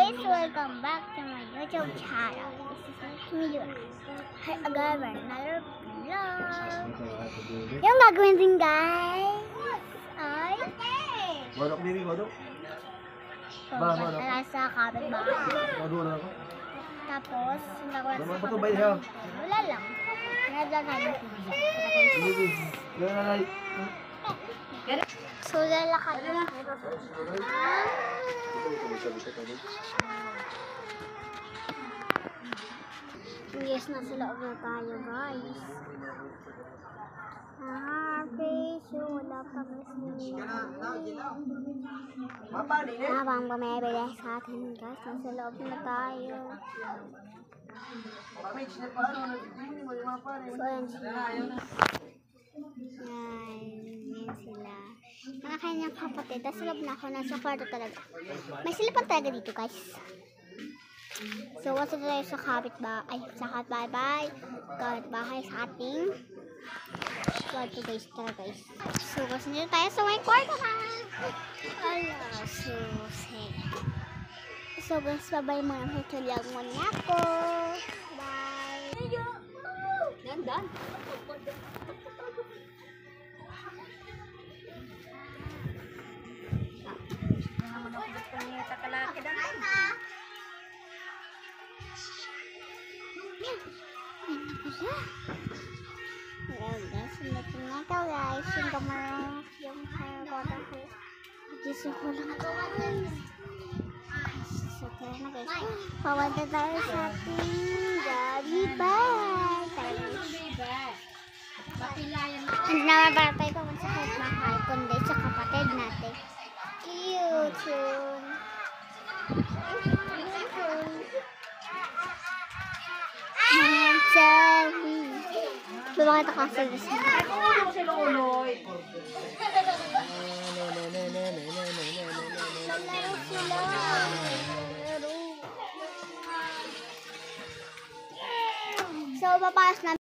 guys! Welcome back to my YouTube channel. This is Miyura. Hi again, another vlog. Yung gagawin din guys ay Wadok diri, wadok. pupunta sa kapitbahay. Wadok na ako. Tapos, yung gagawin sa Ito ba diha? wala lang. Naglalagay ng Dili. Ganay. So, lalakad na. Yes, nasa loob na tayo, guys. Okay, so wala pa kasi. Habang bumibili sa atin, guys, nasa loob na tayo. So, yan sila. Yan sila. Mga kanyang kapatid. Tapos loob na ako. Nasa kwarto talaga. May silipan talaga dito, guys. So, what's tayo sa kapitbahay? Sa kapitbahay. Kapitbahay sa ating kwarto, guys. Tara, guys. So, kasi nito tayo sa may kwarto na. Ala, so, guys, bye-bye muna. Tutulang muna ako. Bye. Dandan. Hello guys, sinatin na ito guys. Yung kamera, yung kota ko. Gising ko lang ito guys. So tara na guys. Pawanta tayo sa ating Jollibee. Hindi naman para tayo pumunta sa kapitbahay, kundi sa kapatid natin. Cute. Bakit ako sa gusto? So, papayos na.